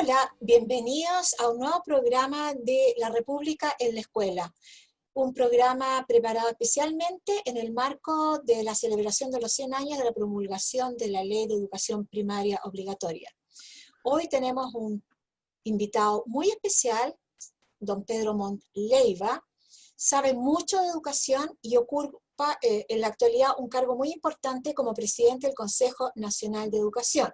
Hola, bienvenidos a un nuevo programa de La República en la Escuela. Un programa preparado especialmente en el marco de la celebración de los 100 años de la promulgación de la Ley de Educación Primaria Obligatoria. Hoy tenemos un invitado muy especial, don Pedro Montt Leiva. Sabe mucho de educación y ocupa en la actualidad un cargo muy importante como presidente del Consejo Nacional de Educación.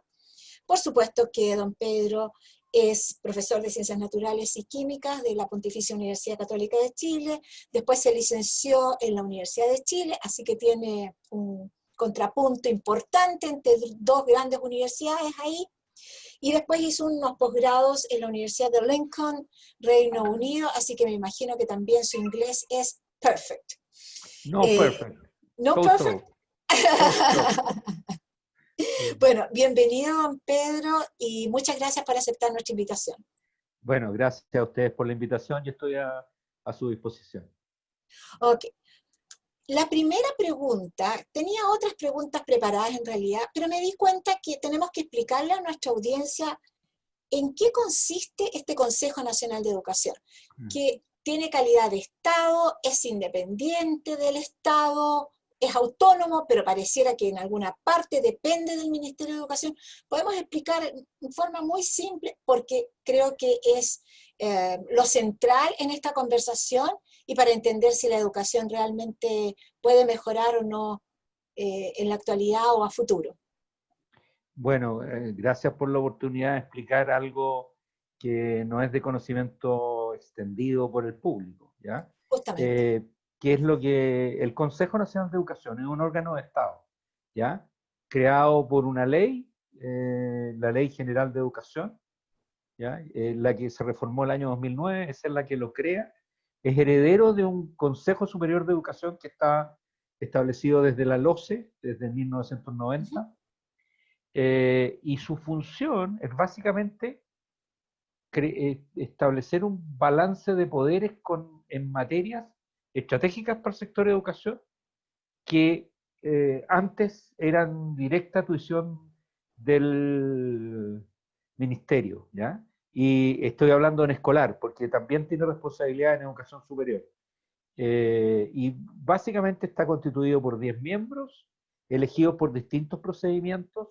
Por supuesto que don Pedro es profesor de Ciencias Naturales y Químicas de la Pontificia Universidad Católica de Chile, después se licenció en la Universidad de Chile, así que tiene un contrapunto importante entre dos grandes universidades ahí, y después hizo unos posgrados en la Universidad de Lincoln, Reino Unido, así que me imagino que también su inglés es perfect. No perfect. No Total. perfect. Total. Bueno, bienvenido, don Pedro, y muchas gracias por aceptar nuestra invitación. Bueno, gracias a ustedes por la invitación. Yo estoy a su disposición. Ok. La primera pregunta, tenía otras preguntas preparadas en realidad, pero me di cuenta que tenemos que explicarle a nuestra audiencia en qué consiste este Consejo Nacional de Educación, que tiene calidad de Estado, es independiente del Estado, es autónomo, pero pareciera que en alguna parte depende del Ministerio de Educación. Podemos explicar en forma muy simple, porque creo que es lo central en esta conversación y para entender si la educación realmente puede mejorar o no en la actualidad o a futuro. Bueno, gracias por la oportunidad de explicar algo que no es de conocimiento extendido por el público, ¿ya? Justamente. ¿Qué es lo que el Consejo Nacional de Educación es un órgano de Estado, ¿ya? Creado por una ley, la Ley General de Educación, ¿ya? La que se reformó el año 2009, esa es la que lo crea, es heredero de un Consejo Superior de Educación que está establecido desde la LOCE, desde 1990, y su función es básicamente establecer un balance de poderes en materias estratégicas para el sector de educación que antes eran directa tuición del ministerio, ¿ya? Y estoy hablando en escolar, porque también tiene responsabilidad en educación superior. Y básicamente está constituido por 10 miembros, elegidos por distintos procedimientos.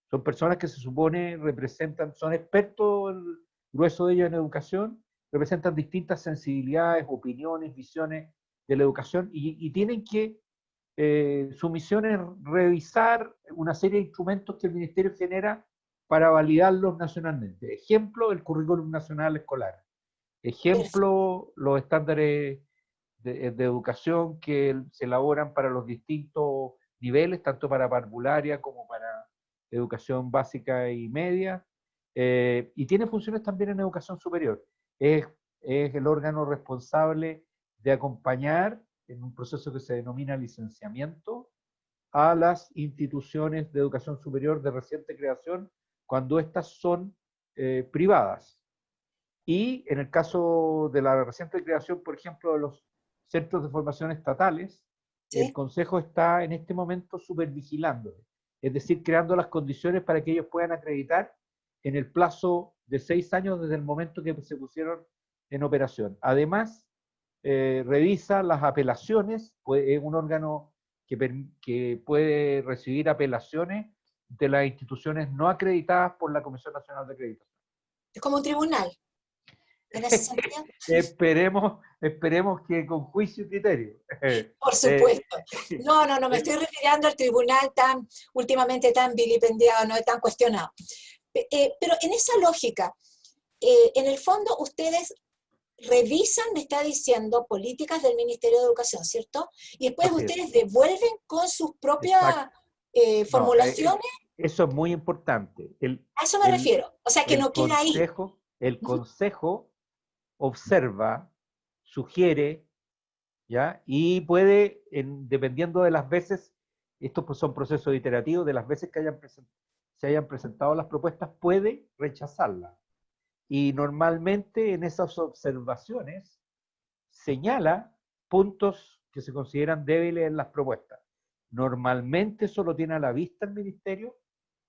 Son personas que se supone representan, son expertos, el grueso de ellos en educación, representan distintas sensibilidades, opiniones, visiones de la educación y tienen que su misión es revisar una serie de instrumentos que el Ministerio genera para validarlos nacionalmente. Ejemplo, el currículum nacional escolar. Ejemplo, los estándares de educación que se elaboran para los distintos niveles, tanto para parvularia como para educación básica y media. Y tiene funciones también en educación superior. Es el órgano responsable de acompañar en un proceso que se denomina licenciamiento a las instituciones de educación superior de reciente creación cuando estas son privadas. Y en el caso de la reciente creación, por ejemplo, de los centros de formación estatales, ¿Sí? el Consejo está en este momento supervigilando, es decir, creando las condiciones para que ellos puedan acreditar en el plazo de 6 años desde el momento que se pusieron en operación. Además, revisa las apelaciones, es un órgano que puede recibir apelaciones de las instituciones no acreditadas por la Comisión Nacional de Acreditación. Es como un tribunal, en ese sentido. Esperemos que con juicio y criterio. Por supuesto. No, me estoy refiriendo al tribunal últimamente tan vilipendiado, no tan cuestionado. Pero en esa lógica, en el fondo ustedes revisan, me está diciendo, políticas del Ministerio de Educación, ¿cierto? Y después Así ustedes es. devuelven con sus propias formulaciones. Eso es muy importante. A eso me refiero. O sea, que no queda ahí. El consejo observa, sugiere, ¿ya? Y puede, dependiendo de las veces, estos son procesos iterativos, de las veces que se hayan presentado las propuestas, puede rechazarlas. Y normalmente en esas observaciones señala puntos que se consideran débiles en las propuestas. Normalmente eso lo tiene a la vista el ministerio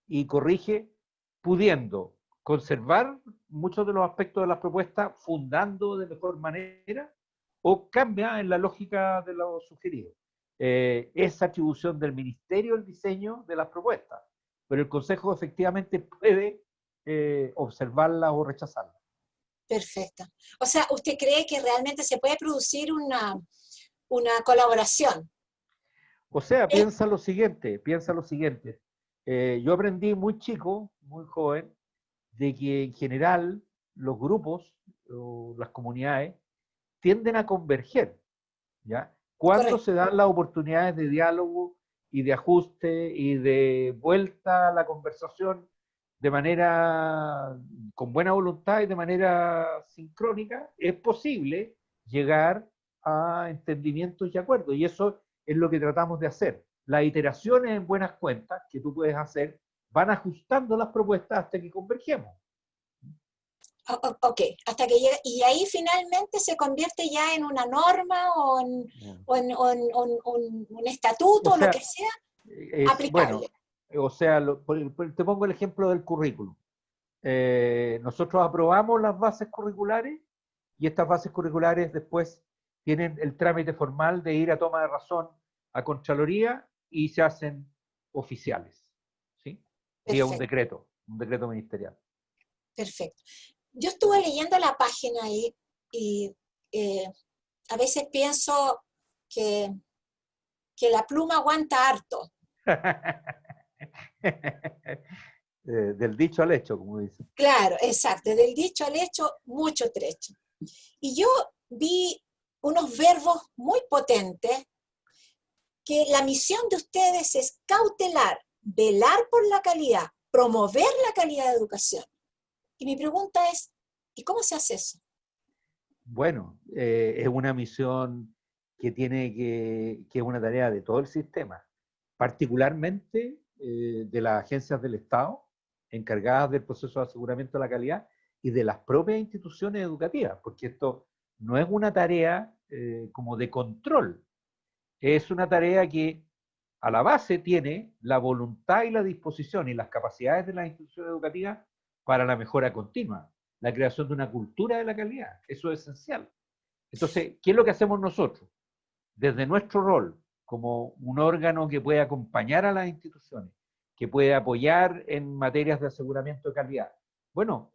y corrige pudiendo, conservar muchos de los aspectos de las propuestas, fundando de mejor manera, o cambia en la lógica de lo sugerido. Es atribución del Ministerio el diseño de las propuestas, pero el Consejo efectivamente puede observarlas o rechazarlas. Perfecto. O sea, ¿usted cree que realmente se puede producir una colaboración? O sea, piensa lo siguiente. Yo aprendí muy chico, muy joven, de que en general los grupos o las comunidades tienden a converger, ¿ya? Cuando Correcto. se dan las oportunidades de diálogo y de ajuste y de vuelta a la conversación de manera con buena voluntad y de manera sincrónica, es posible llegar a entendimientos y acuerdos. Y eso es lo que tratamos de hacer. Las iteraciones en buenas cuentas que tú puedes hacer van ajustando las propuestas hasta que convergemos. Ok, hasta que llega, y ahí finalmente se convierte ya en una norma o en un O estatuto o lo que sea, sea bueno, aplicable. o sea, te pongo el ejemplo del currículum. Nosotros aprobamos las bases curriculares y estas bases curriculares después tienen el trámite formal de ir a toma de razón a Contraloría y se hacen oficiales, ¿sí? Vía Perfecto, un decreto ministerial. perfecto. Yo estuve leyendo la página ahí y eh, a veces pienso que, que la pluma aguanta harto. Del dicho al hecho, como dicen. Claro, exacto. Del dicho al hecho, mucho trecho. Y yo vi unos verbos muy potentes que la misión de ustedes es cautelar, velar por la calidad, promover la calidad de educación. Y mi pregunta es, ¿y cómo se hace eso? Bueno, es una misión que es una tarea de todo el sistema, particularmente de las agencias del Estado encargadas del proceso de aseguramiento de la calidad y de las propias instituciones educativas, porque esto no es una tarea como de control, es una tarea que a la base tiene la voluntad y la disposición y las capacidades de las instituciones educativas para la mejora continua, la creación de una cultura de la calidad. Eso es esencial. Entonces, ¿qué es lo que hacemos nosotros? Desde nuestro rol, como un órgano que puede acompañar a las instituciones, que puede apoyar en materias de aseguramiento de calidad. Bueno,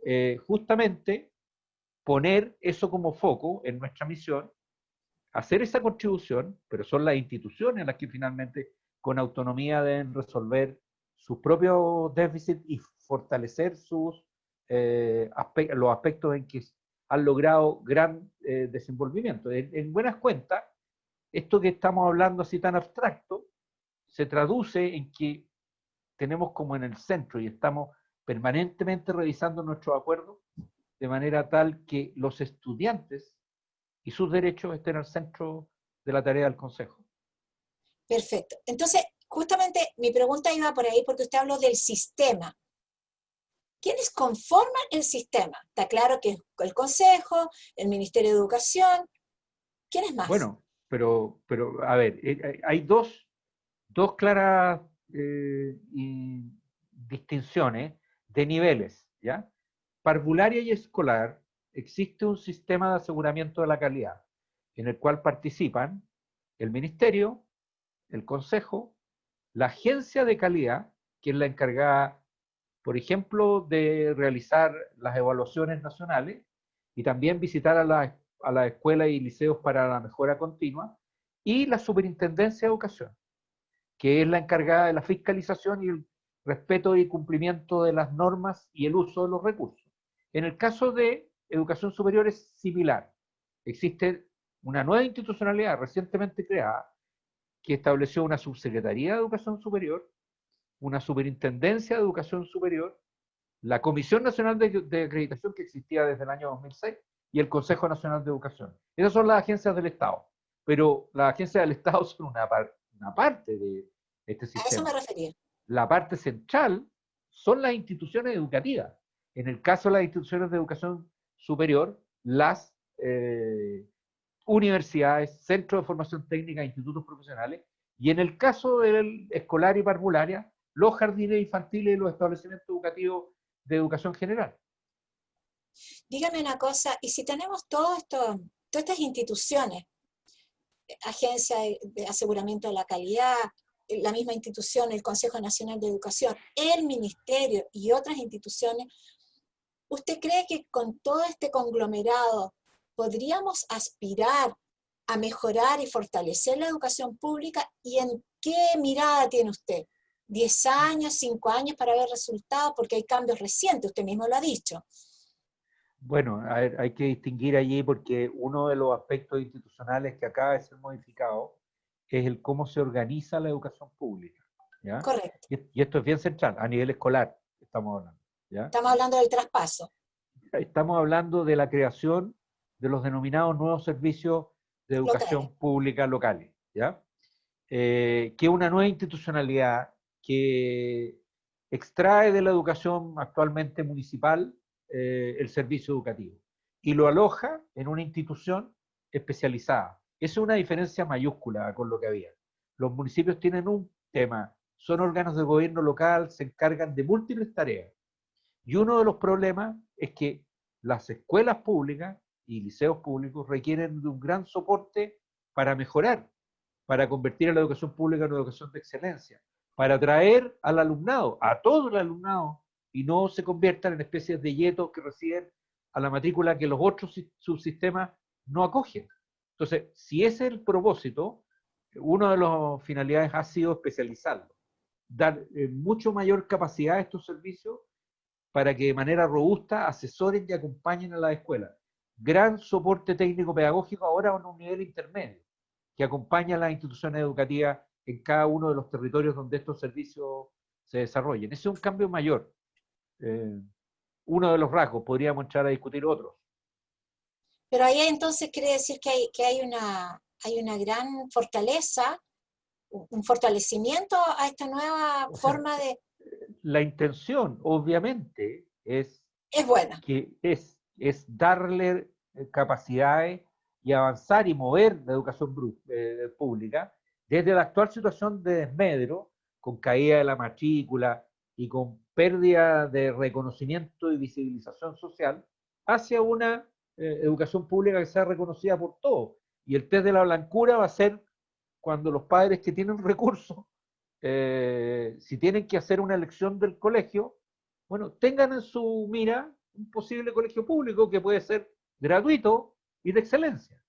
justamente poner eso como foco en nuestra misión, hacer esa contribución, pero son las instituciones las que finalmente con autonomía deben resolver sus propios déficits y fortalecer los aspectos en que han logrado gran desenvolvimiento. En buenas cuentas, esto que estamos hablando así tan abstracto, se traduce en que tenemos como en el centro y estamos permanentemente revisando nuestros acuerdos de manera tal que los estudiantes y sus derechos estén al centro de la tarea del Consejo. Perfecto. Entonces, justamente mi pregunta iba por ahí porque usted habló del sistema. ¿Quiénes conforman el sistema? Está claro que es el Consejo, el Ministerio de Educación. ¿Quiénes más? Bueno, a ver, hay dos claras distinciones de niveles, ¿ya? Parvularia y escolar, existe un sistema de aseguramiento de la calidad en el cual participan el Ministerio, el Consejo, la Agencia de Calidad, que es la encargada, por ejemplo, de realizar las evaluaciones nacionales y también visitar a las escuelas y liceos para la mejora continua, y la Superintendencia de Educación, que es la encargada de la fiscalización y el respeto y cumplimiento de las normas y el uso de los recursos. En el caso de educación superior es similar. Existe una nueva institucionalidad recientemente creada que estableció una subsecretaría de educación superior, una superintendencia de educación superior, la Comisión Nacional de Acreditación que existía desde el año 2006 y el Consejo Nacional de Educación. Esas son las agencias del Estado, pero las agencias del Estado son una parte de este A eso me sistema. refería. La parte central son las instituciones educativas. En el caso de las instituciones de educación superior, las universidades, centros de formación técnica, institutos profesionales, y en el caso del escolar y parvularia, los jardines infantiles y los establecimientos educativos de educación general. Dígame una cosa, y si tenemos todas estas instituciones, Agencia de Aseguramiento de la Calidad, la misma institución, el Consejo Nacional de Educación, el Ministerio y otras instituciones, ¿usted cree que con todo este conglomerado podríamos aspirar a mejorar y fortalecer la educación pública? ¿Y en qué mirada tiene usted? ¿10 años, 5 años para ver resultados? Porque hay cambios recientes, usted mismo lo ha dicho. Bueno, a ver, hay que distinguir allí porque uno de los aspectos institucionales que acaba de ser modificado es el cómo se organiza la educación pública, ¿ya? Correcto. Y esto es bien central, a nivel escolar estamos hablando, ¿ya? Estamos hablando del traspaso. Estamos hablando de la creación de los denominados nuevos servicios de Locales. educación pública locales, ¿ya? Que es una nueva institucionalidad que extrae de la educación actualmente municipal el servicio educativo y lo aloja en una institución especializada. Esa es una diferencia mayúscula con lo que había. Los municipios tienen un tema, son órganos de gobierno local, se encargan de múltiples tareas. Y uno de los problemas es que las escuelas públicas y liceos públicos requieren de un gran soporte para mejorar, para convertir a la educación pública en una educación de excelencia, para atraer al alumnado, a todo el alumnado, y no se conviertan en especies de yetos que reciben a la matrícula que los otros subsistemas no acogen. Entonces, si ese es el propósito, una de las finalidades ha sido especializarlo, dar mucho mayor capacidad a estos servicios para que de manera robusta asesoren y acompañen a la escuela. Gran soporte técnico-pedagógico ahora en un nivel intermedio, que acompaña a las instituciones educativas en cada uno de los territorios donde estos servicios se desarrollen. Ese es un cambio mayor. Uno de los rasgos, podríamos entrar a discutir otros. Pero ahí entonces quiere decir que hay una gran fortaleza, un fortalecimiento a esta nueva O sea, forma de... la intención, obviamente, es Es buena. que es darle capacidades y avanzar y mover la educación pública desde la actual situación de desmedro, con caída de la matrícula y con pérdida de reconocimiento y visibilización social, hacia una educación pública que sea reconocida por todos. Y el test de la blancura va a ser cuando los padres que tienen recursos, si tienen que hacer una elección del colegio, bueno, tengan en su mira un posible colegio público que puede ser gratuito y de excelencia.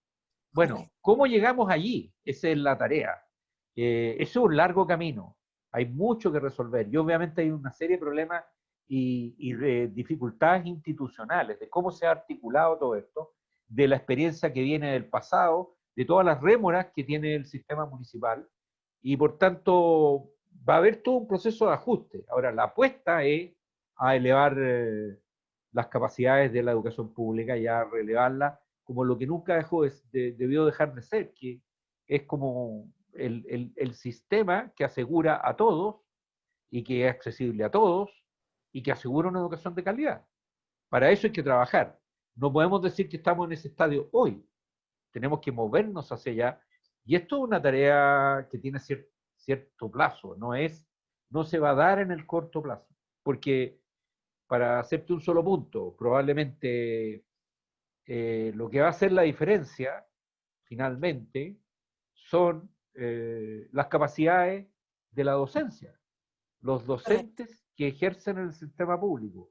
Bueno, Correcto. ¿cómo llegamos allí? Esa es la tarea. Es un largo camino, hay mucho que resolver y obviamente hay una serie de problemas y de dificultades institucionales, de cómo se ha articulado todo esto, de la experiencia que viene del pasado, de todas las rémoras que tiene el sistema municipal y por tanto va a haber todo un proceso de ajuste. Ahora, la apuesta es a elevar las capacidades de la educación pública y a relevarla como lo que nunca debió dejar de ser, que es como el sistema que asegura a todos y que es accesible a todos y que asegura una educación de calidad. Para eso hay que trabajar. No podemos decir que estamos en ese estadio hoy. Tenemos que movernos hacia allá. Y esto es una tarea que tiene cierto plazo, no se va a dar en el corto plazo. Porque, para hacerte un solo punto, probablemente lo que va a hacer la diferencia, finalmente, son las capacidades de la docencia, los Correcto. docentes que ejercen en el sistema público.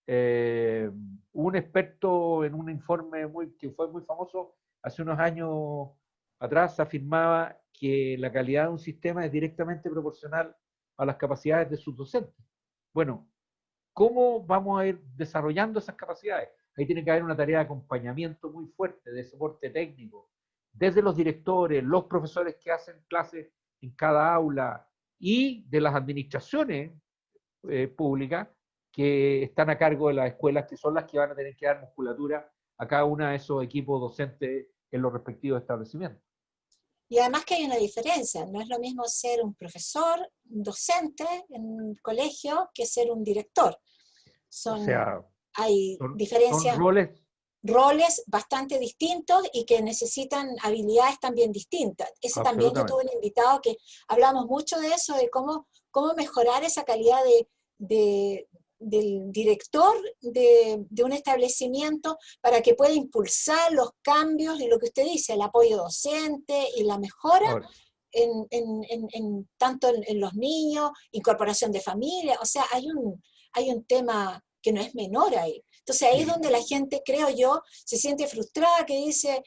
Un experto en un informe que fue muy famoso hace unos años atrás afirmaba que la calidad de un sistema es directamente proporcional a las capacidades de sus docentes. Bueno, ¿cómo vamos a ir desarrollando esas capacidades? Ahí tiene que haber una tarea de acompañamiento muy fuerte, de soporte técnico, desde los directores, los profesores que hacen clases en cada aula y de las administraciones públicas que están a cargo de las escuelas, que son las que van a tener que dar musculatura a cada uno de esos equipos docentes en los respectivos establecimientos. Y además que hay una diferencia, no es lo mismo ser un profesor, un docente en un colegio que ser un director. O sea, Hay son diferencias, roles. roles bastante distintos y que necesitan habilidades también distintas. Ese también yo tuve Absolutamente. un invitado que hablamos mucho de eso, de cómo mejorar esa calidad del director de un establecimiento para que pueda impulsar los cambios y lo que usted dice, el apoyo docente y la mejora Ahora, tanto en los niños, incorporación de familia, o sea, hay un tema que no es menor ahí. Entonces ahí es sí, donde la gente, creo yo, se siente frustrada, que dice,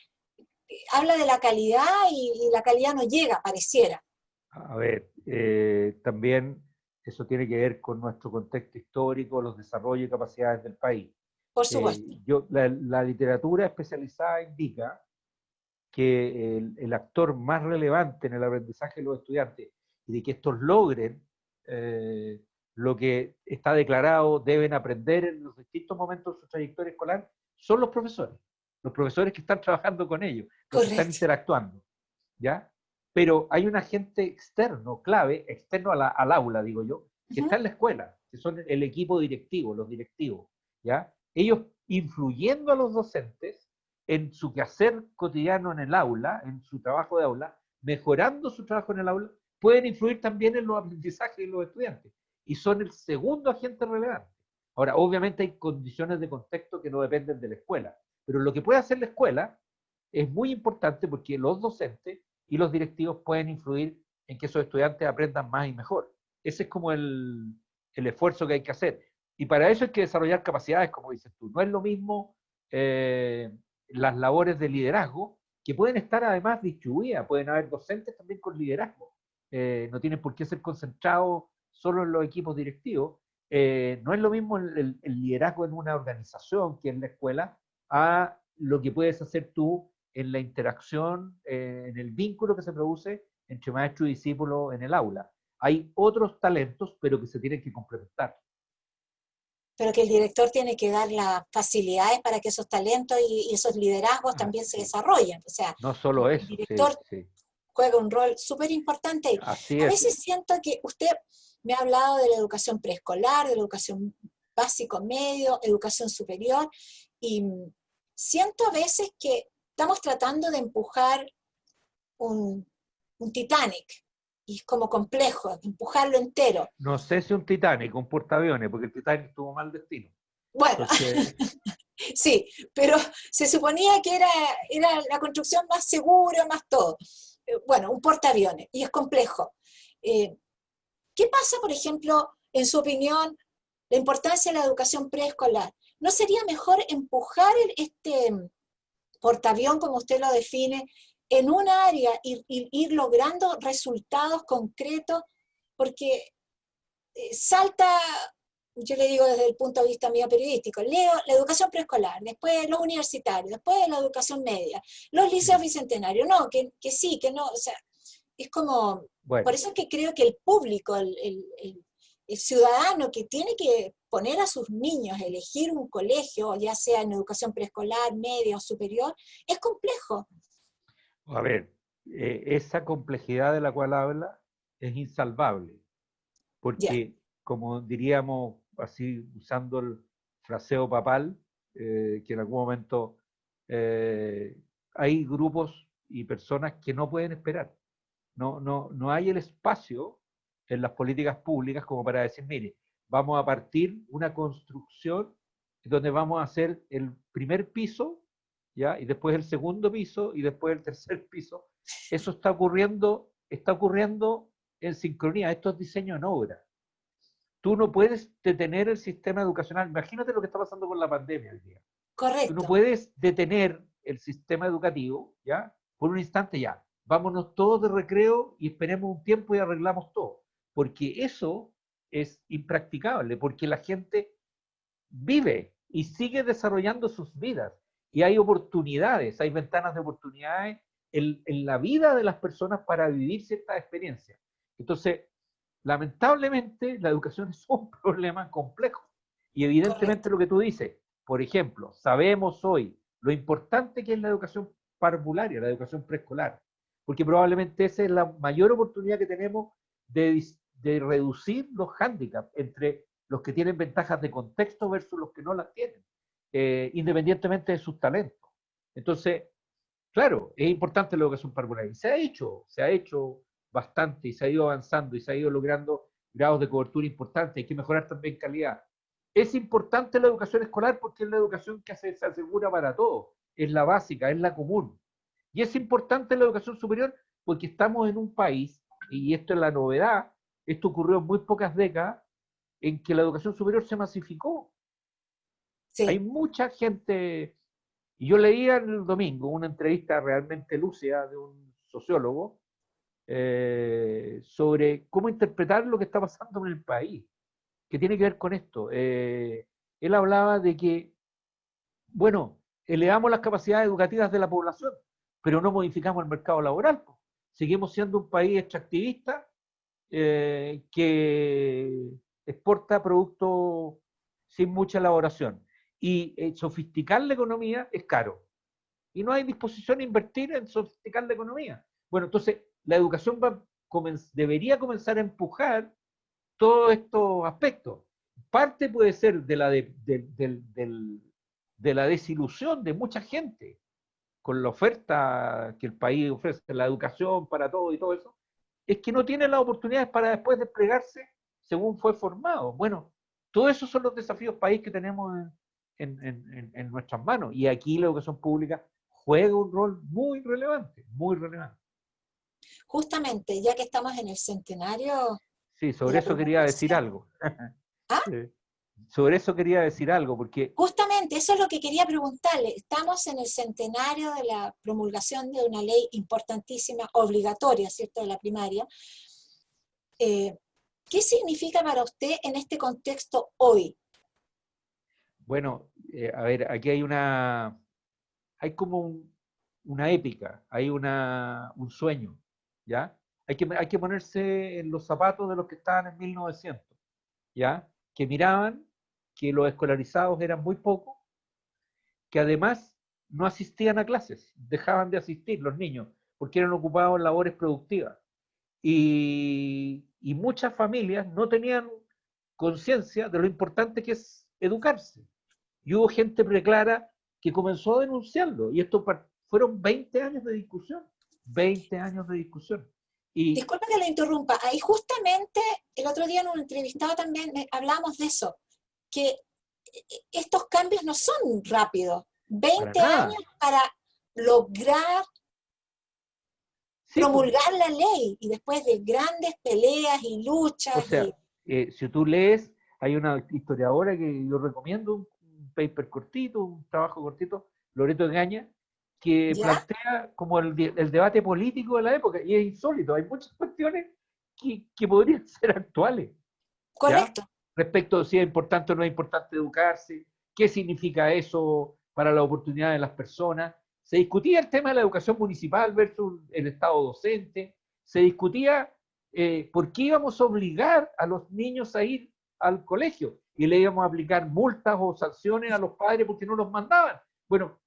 habla de la calidad y la calidad no llega, pareciera. a ver, también eso tiene que ver con nuestro contexto histórico, los desarrollos y capacidades del país. Por supuesto. La literatura especializada indica que el actor más relevante en el aprendizaje de los estudiantes y de que estos logren eh, lo que está declarado deben aprender en los distintos momentos de su trayectoria escolar son los profesores que están trabajando con ellos, los que están Correcto. interactuando, ¿ya? Pero hay un agente externo, clave, externo al aula, digo yo, que está Ujú. en la escuela, que son el equipo directivo, los directivos, ¿ya? Ellos influyendo a los docentes en su quehacer cotidiano en el aula, en su trabajo de aula, mejorando su trabajo en el aula, pueden influir también en los aprendizajes de los estudiantes. Y son el segundo agente relevante. Ahora, obviamente hay condiciones de contexto que no dependen de la escuela, pero lo que puede hacer la escuela es muy importante porque los docentes y los directivos pueden influir en que esos estudiantes aprendan más y mejor. Ese es como el esfuerzo que hay que hacer. Y para eso hay que desarrollar capacidades, como dices tú. No es lo mismo las labores de liderazgo, que pueden estar además distribuidas, pueden haber docentes también con liderazgo, no tienen por qué ser concentrados solo en los equipos directivos. No es lo mismo el liderazgo en una organización que en la escuela a lo que puedes hacer tú en la interacción, en el vínculo que se produce entre maestro y discípulo en el aula. Hay otros talentos, pero que se tienen que complementar. Pero que el director tiene que dar las facilidades para que esos talentos y esos liderazgos Ah, también se sí. desarrollen. O sea, No solo el eso, sí, director sí. juega un rol súper importante ahí. Así A es. veces siento que usted me ha hablado de la educación preescolar, de la educación básico medio, educación superior, y siento a veces que estamos tratando de empujar un, un Titanic, y es como complejo, empujarlo entero. No sé si un Titanic, un portaaviones, porque el Titanic tuvo mal destino. Bueno, Entonces, sí, pero se suponía que era la construcción más segura, más todo. Bueno, un portaaviones, y es complejo. Eh, ¿Qué pasa, por ejemplo, en su opinión, la importancia de la educación preescolar? ¿No sería mejor empujar este portaavión, como usted lo define, en un área y ir logrando resultados concretos? Porque salta, yo le digo desde el punto de vista mío periodístico, leo la educación preescolar, después los universitarios, después la educación media, los liceos bicentenarios, no, que sí, que no, o sea, es como, por bueno, eso es que creo que el público, el ciudadano que tiene que poner a sus niños a elegir un colegio, ya sea en educación preescolar, media o superior, es complejo. a ver, esa complejidad de la cual habla es insalvable, Ya, porque como diríamos así, usando el fraseo papal, que en algún momento eh, hay grupos y personas que no pueden esperar. No hay el espacio en las políticas públicas como para decir, mire, vamos a partir una construcción donde vamos a hacer el primer piso, ¿ya? Y después el segundo piso y después el tercer piso. Eso está ocurriendo en sincronía, esto es diseño en obra. Tú no puedes detener el sistema educacional. Imagínate lo que está pasando con la pandemia hoy día. Tú no correcto, puedes detener el sistema educativo, ¿ya? Por un instante ya. Vámonos todos de recreo y esperemos un tiempo y arreglamos todo. Porque eso es impracticable, porque la gente vive y sigue desarrollando sus vidas. Y hay oportunidades, hay ventanas de oportunidades en la vida de las personas para vivir ciertas experiencias. Entonces, lamentablemente, la educación es un problema complejo. Y evidentemente correcto, lo que tú dices, por ejemplo, sabemos hoy lo importante que es la educación parvularia, la educación preescolar, porque probablemente esa es la mayor oportunidad que tenemos de reducir los hándicaps entre los que tienen ventajas de contexto versus los que no las tienen, independientemente de sus talentos. Entonces, claro, es importante la educación parvularia. Y se ha hecho bastante y se ha ido avanzando y se ha ido logrando grados de cobertura importantes. Hay que mejorar también calidad. Es importante la educación escolar porque es la educación que se asegura para todos, es la básica, es la común. Y es importante la educación superior porque estamos en un país, y esto es la novedad, esto ocurrió en muy pocas décadas, en que la educación superior se masificó. Hay Sí. mucha gente, y yo leía el domingo una entrevista realmente lúcida de un sociólogo sobre cómo interpretar lo que está pasando en el país, que tiene que ver con esto. Él hablaba de que, bueno, elevamos las capacidades educativas de la población, pero no modificamos el mercado laboral. Seguimos siendo un país extractivista que exporta productos sin mucha elaboración. Y sofisticar la economía es caro. Y no hay disposición a invertir en sofisticar la economía. Bueno, entonces la educación debería comenzar a empujar todos estos aspectos. Parte puede ser de la desilusión de mucha gente con la oferta que el país ofrece, la educación para todos y todo eso, es que no tienen las oportunidades para después desplegarse según fue formado. Bueno, todos esos son los desafíos país que tenemos en nuestras manos. Y aquí la educación pública juega un rol muy relevante, muy relevante. Justamente, ya que estamos en el centenario Sí, de sobre la eso quería decir promulgación. algo. ¿Ah? Sí. Sobre eso quería decir algo, porque... Justamente, eso es lo que quería preguntarle. Estamos en el centenario de la promulgación de una ley importantísima, obligatoria, ¿cierto?, de la primaria. ¿Qué significa para usted en este contexto hoy? Bueno, a ver, aquí hay como una épica, hay un sueño, ¿ya? Hay que ponerse en los zapatos de los que estaban en 1900, ¿ya? Que miraban que los escolarizados eran muy pocos, que además no asistían a clases, dejaban de asistir los niños, porque eran ocupados en labores productivas. Y muchas familias no tenían conciencia de lo importante que es educarse. Y hubo gente preclara que comenzó a denunciarlo. Y esto fueron 20 años de discusión. 20 años de discusión. Y Disculpe que lo interrumpa. Ahí justamente el otro día en un entrevistado también hablábamos de eso, que estos cambios no son rápidos. para 20 años nada. para lograr Sí, pues, promulgar la ley y después de grandes peleas y o luchas sea, y si tú lees, hay una historiadora que yo recomiendo, un paper cortito, un trabajo cortito, Loreto Egaña, que ya, plantea como el debate político de la época, y es insólito, hay muchas cuestiones que podrían ser actuales, ¿ya? correcto. Respecto a si es importante o no es importante educarse, qué significa eso para la oportunidad de las personas. Se discutía el tema de la educación municipal versus el Estado docente, se discutía por qué íbamos a obligar a los niños a ir al colegio y le íbamos a aplicar multas o sanciones a los padres porque no los mandaban. Bueno,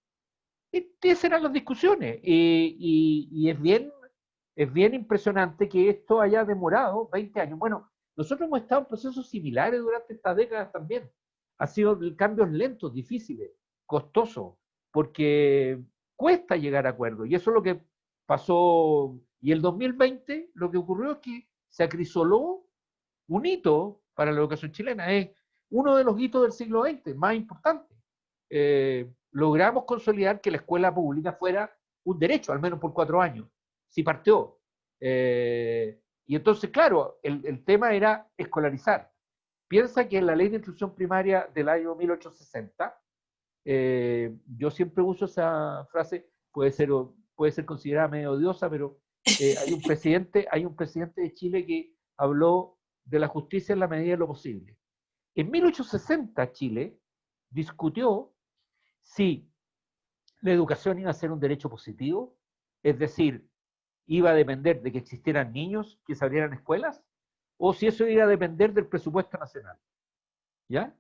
esas eran las discusiones y es bien impresionante que esto haya demorado 20 años. Bueno, nosotros hemos estado en procesos similares durante estas décadas también. Ha sido cambios lentos, difíciles, costosos, porque cuesta llegar a acuerdos. Y eso es lo que pasó. Y el 2020 lo que ocurrió es que se acrisoló un hito para la educación chilena. Es uno de los hitos del siglo XX más importantes. Logramos consolidar que la escuela pública fuera un derecho, al menos por 4 años. Sí partió. Y entonces, claro, el tema era escolarizar. Piensa que en la ley de instrucción primaria del año 1860, yo siempre uso esa frase, puede ser considerada medio odiosa, pero hay un presidente de Chile que habló de la justicia en la medida de lo posible. En 1860 Chile discutió si la educación iba a ser un derecho positivo, es decir, iba a depender de que existieran niños que se abrieran escuelas, o si eso iba a depender del presupuesto nacional. ¿Ya?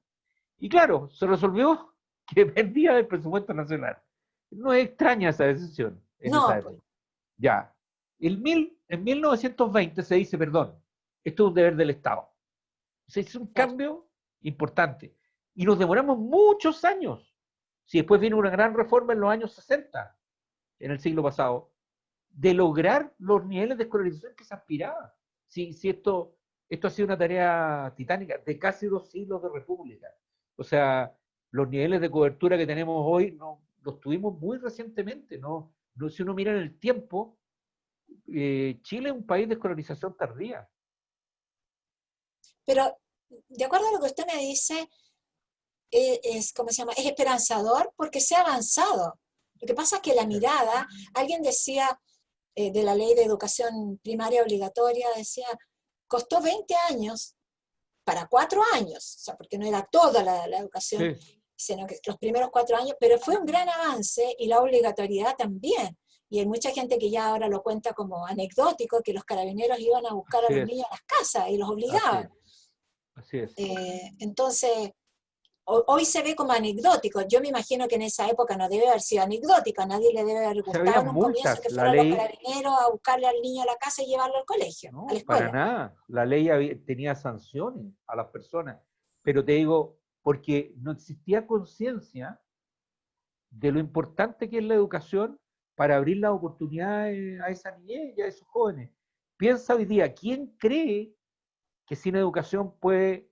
Y claro, se resolvió que dependía del presupuesto nacional. No es extraña esa decisión en esa No, pues, época. Ya. En 1920 se dice, perdón, esto es un deber del Estado. Se hizo un claro. cambio importante. Y nos demoramos muchos años. Si después viene una gran reforma en los años 60, en el siglo pasado, de lograr los niveles de escolarización que se aspiraba. Si esto ha sido una tarea titánica de casi 2 siglos de república. O sea, los niveles de cobertura que tenemos hoy no, los tuvimos muy recientemente. ¿No? Si uno mira en el tiempo, Chile es un país de escolarización tardía. Pero, de acuerdo a lo que usted me dice, ¿cómo se llama? Es esperanzador porque se ha avanzado. Lo que pasa es que la mirada, alguien decía de la ley de educación primaria obligatoria, decía, costó 20 años para 4 años, o sea, porque no era toda la educación, Sí, sino que los primeros 4 años, pero fue un gran avance y la obligatoriedad también. Y hay mucha gente que ya ahora lo cuenta como anecdótico, que los carabineros iban a buscar a así los es, niños a las casas y los así obligaban. es, así es. Entonces, hoy se ve como anecdótico. Yo me imagino que en esa época no debe haber sido anecdótico, a nadie le debe haber Se gustado habían en un comienzo multas, que la fueran los ley, carabineros a buscarle al niño a la casa y llevarlo al colegio, a la no, para escuela. nada, la ley tenía sanciones a las personas, pero te digo, porque no existía conciencia de lo importante que es la educación para abrir las oportunidades a esa niñez y a esos jóvenes. Piensa hoy día, ¿quién cree que sin educación puede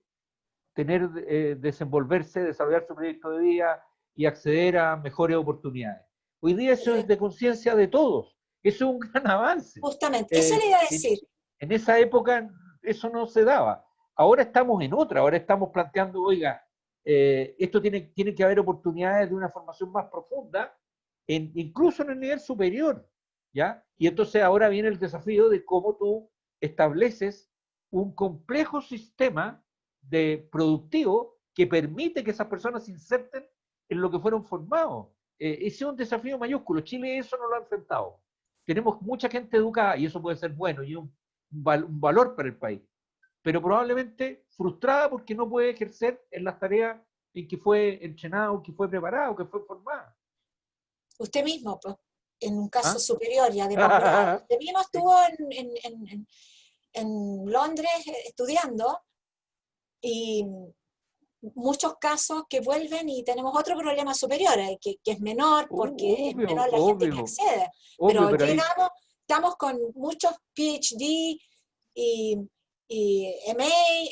tener, desenvolverse, desarrollar su proyecto de vida y acceder a mejores oportunidades? Hoy día eso es de conciencia de todos. Eso es un gran avance. Justamente, eso Eh, le iba a en, decir. en esa época eso no se daba. Ahora estamos en otra, ahora estamos planteando, oiga, esto tiene que haber oportunidades de una formación más profunda, incluso en el nivel superior, ¿ya? Y entonces ahora viene el desafío de cómo tú estableces un complejo sistema de productivo que permite que esas personas se inserten en lo que fueron formados. Ese es un desafío mayúsculo. Chile eso no lo ha enfrentado. Tenemos mucha gente educada y eso puede ser bueno y un valor para el país, pero probablemente frustrada porque no puede ejercer en las tareas en que fue entrenado, que fue preparado, que fue formado. Usted mismo, pues, en un caso ¿Ah? superior ya de posgrado. Usted mismo Sí, estuvo en Londres estudiando y muchos casos que vuelven y tenemos otro problema superior, que es menor porque es obvio, menor la gente que obvio, accede. obvio, Pero pero ahí, llegamos, estamos con muchos PhD y, y MA,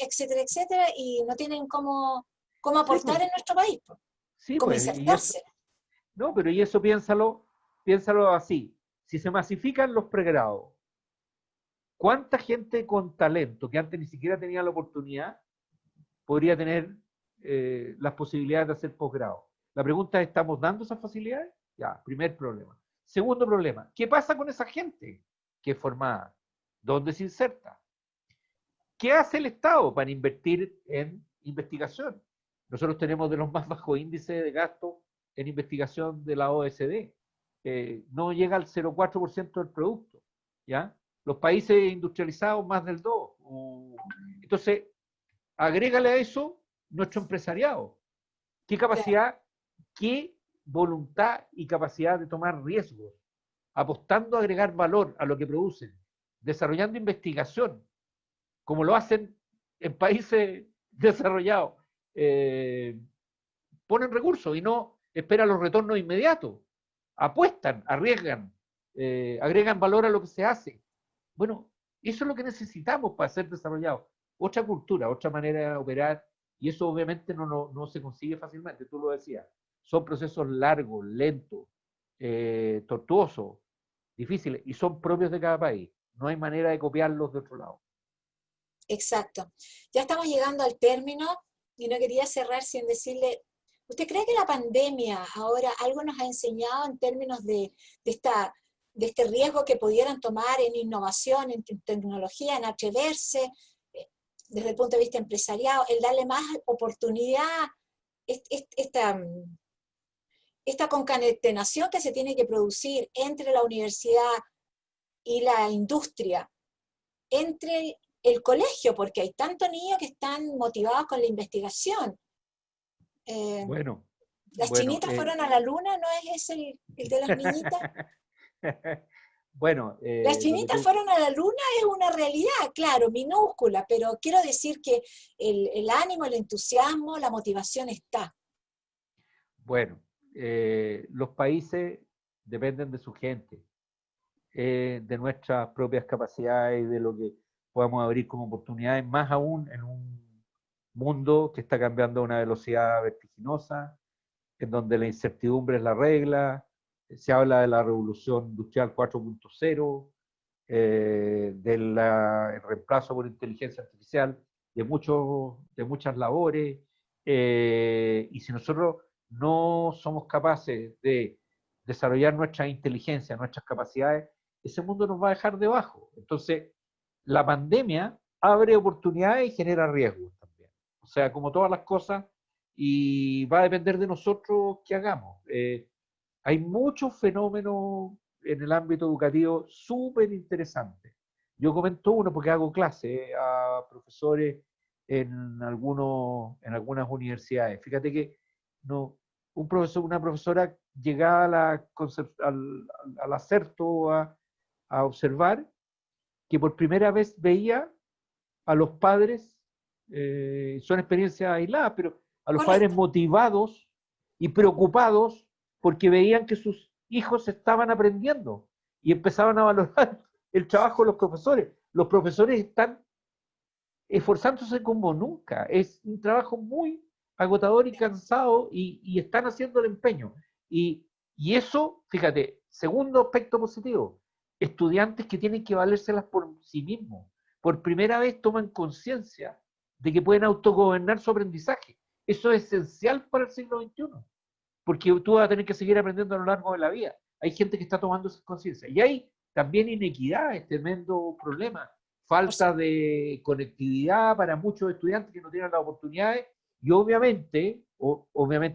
etcétera, etcétera, y no tienen cómo sí, aportar pues, en nuestro país, pues, sí, cómo pues, y eso, insertarse. no, pero y eso piénsalo así. Si se masifican los pregrados, ¿cuánta gente con talento que antes ni siquiera tenía la oportunidad podría tener las posibilidades de hacer posgrado? La pregunta es, ¿estamos dando esas facilidades? Ya, primer problema. Segundo problema, ¿qué pasa con esa gente que es formada? ¿Dónde se inserta? ¿Qué hace el Estado para invertir en investigación? Nosotros tenemos de los más bajos índices de gasto en investigación de la OECD. No llega al 0,4% del producto. ¿Ya? Los países industrializados más del 2%. Entonces, agrégale a eso nuestro empresariado. ¿Qué Claro, capacidad, qué voluntad y capacidad de tomar riesgos, apostando a agregar valor a lo que producen, desarrollando investigación, como lo hacen en países desarrollados? Eh, Ponen recursos y no esperan los retornos inmediatos. Apuestan, arriesgan, agregan valor a lo que se hace. Bueno, eso es lo que necesitamos para ser desarrollados. Otra cultura, otra manera de operar, y eso obviamente no se consigue fácilmente, tú lo decías. Son procesos largos, lentos, tortuosos, difíciles, y son propios de cada país. No hay manera de copiarlos de otro lado. exacto. Ya estamos llegando al término y no quería cerrar sin decirle, ¿usted cree que la pandemia ahora algo nos ha enseñado en términos de esta, de este riesgo que pudieran tomar en innovación, en tecnología, en atreverse, desde el punto de vista empresarial, el darle más oportunidad, esta, esta concatenación que se tiene que producir entre la universidad y la industria, entre el colegio, porque hay tantos niños que están motivados con la investigación? Eh, Bueno, las bueno, chinitas fueron a la luna, ¿no es ese el de las niñitas? bueno, Las lo que chinitas tú, fueron a la luna es una realidad, claro, minúscula, pero quiero decir que el ánimo, el entusiasmo, la motivación está. bueno, los países dependen de su gente, de nuestras propias capacidades y de lo que podamos abrir como oportunidades, más aún mundo que está cambiando a una velocidad vertiginosa, en donde la incertidumbre es la regla. Se habla de la revolución industrial 4.0, del reemplazo por inteligencia artificial de muchas labores, y si nosotros no somos capaces de desarrollar nuestra inteligencia, nuestras capacidades, ese mundo nos va a dejar debajo. Entonces, la pandemia abre oportunidades y genera riesgos también. O sea, como todas las cosas, y va a depender de nosotros qué hagamos. Hay muchos fenómenos en el ámbito educativo súper interesantes. Yo comento uno porque hago clase a profesores en algunas universidades. Fíjate que no, una profesora llegaba al acerto a observar que por primera vez veía a los padres, son experiencias aisladas, pero a los padres Correcto. motivados y preocupados porque veían que sus hijos estaban aprendiendo y empezaban a valorar el trabajo de los profesores. Los profesores están esforzándose como nunca. Es un trabajo muy agotador y cansado, y están haciendo el empeño. Y eso, fíjate, segundo aspecto positivo, estudiantes que tienen que valérselas por sí mismos. Por primera vez toman conciencia de que pueden autogobernar su aprendizaje. Eso es esencial para el siglo XXI, porque tú vas a tener que seguir aprendiendo a lo largo de la vida. Hay gente que está tomando esa conciencia. Y hay también inequidad, tremendo problema. Falta de conectividad para muchos estudiantes que no tienen las oportunidades. Y obviamente,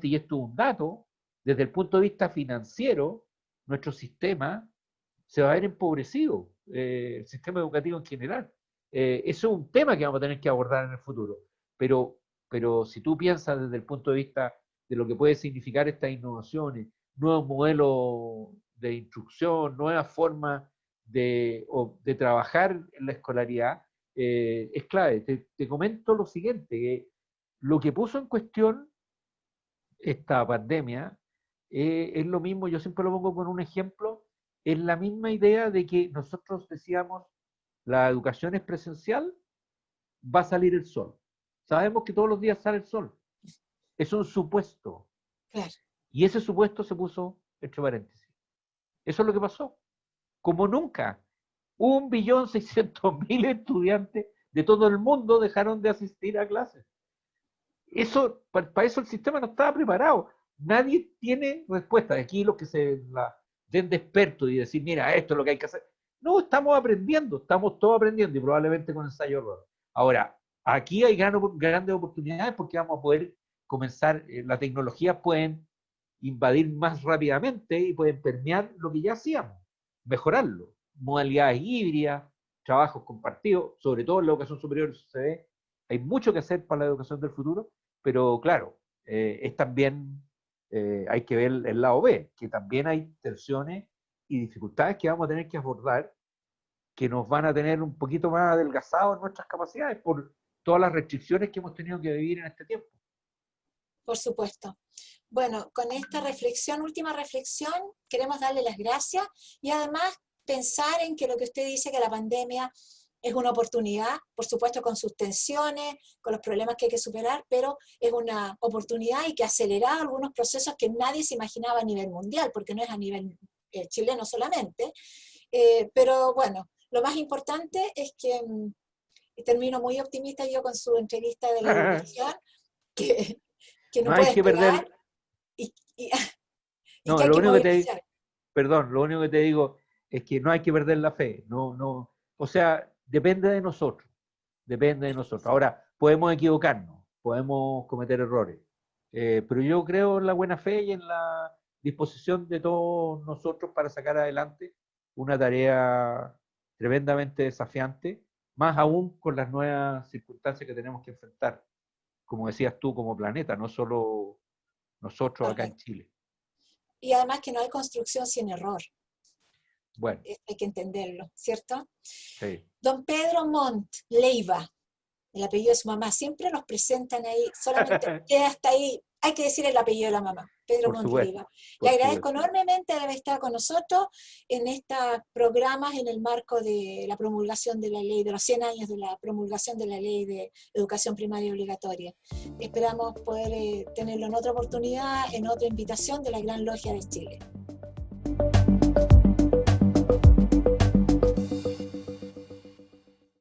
y esto es un dato, desde el punto de vista financiero, nuestro sistema se va a ver empobrecido, el sistema educativo en general. Eso es un tema que vamos a tener que abordar en el futuro. Pero si tú piensas desde el punto de vista de lo que puede significar estas innovaciones, nuevos modelos de instrucción, nuevas formas de trabajar en la escolaridad, es clave. Te comento lo siguiente, que lo que puso en cuestión esta pandemia es lo mismo, yo siempre lo pongo con un ejemplo, es la misma idea de que nosotros decíamos, la educación es presencial, va a salir el sol. Sabemos que todos los días sale el sol. Es un supuesto. Claro. Y ese supuesto se puso entre paréntesis. Eso es lo que pasó. Como nunca, 1.600.000 estudiantes de todo el mundo dejaron de asistir a clases. Eso, para eso el sistema no estaba preparado. Nadie tiene respuesta. Aquí los que se la den de expertos y decir, mira, esto es lo que hay que hacer. No, estamos aprendiendo, estamos todos aprendiendo, y probablemente con ensayo-error. Ahora, aquí hay grandes oportunidades porque vamos a poder comenzar, las tecnologías pueden invadir más rápidamente y pueden permear lo que ya hacíamos, mejorarlo. Modalidades híbridas, trabajos compartidos, sobre todo en la educación superior se ve. Hay mucho que hacer para la educación del futuro, pero claro, es también, hay que ver el lado B, que también hay tensiones y dificultades que vamos a tener que abordar, que nos van a tener un poquito más adelgazados en nuestras capacidades por todas las restricciones que hemos tenido que vivir en este tiempo. Por supuesto. Bueno, con esta reflexión, última reflexión, queremos darle las gracias y además pensar en que lo que usted dice, que la pandemia es una oportunidad, por supuesto con sus tensiones, con los problemas que hay que superar, pero es una oportunidad y que ha acelerado algunos procesos que nadie se imaginaba a nivel mundial, porque no es a nivel chileno solamente. Pero bueno, lo más importante es que, y termino muy optimista yo con su entrevista de la educación, que no No hay puede que esperar perder. y, y, y No, que hay lo que único que te, movilizar. perdón, lo único que te digo es que no hay que perder la fe. No, no, o sea, depende de nosotros. Depende de nosotros. Ahora, podemos equivocarnos, podemos cometer errores, pero yo creo en la buena fe y en la disposición de todos nosotros para sacar adelante una tarea tremendamente desafiante, más aún con las nuevas circunstancias que tenemos que enfrentar, como decías tú, como planeta, no solo nosotros acá en Correcto. Chile. Y además que no hay construcción sin error. Bueno, Hay que entenderlo, ¿cierto? sí. Don Pedro Montt Leiva, el apellido de su mamá, siempre nos presentan ahí, solamente queda hasta ahí hay que decir el apellido de la mamá, Pedro Por Montoliva. supuesto, Le por agradezco supuesto. enormemente de haber estado con nosotros en estos programas en el marco de la promulgación de la ley, de los 100 años de la promulgación de la ley de educación primaria obligatoria. Esperamos poder tenerlo en otra oportunidad, en otra invitación de la Gran Logia de Chile.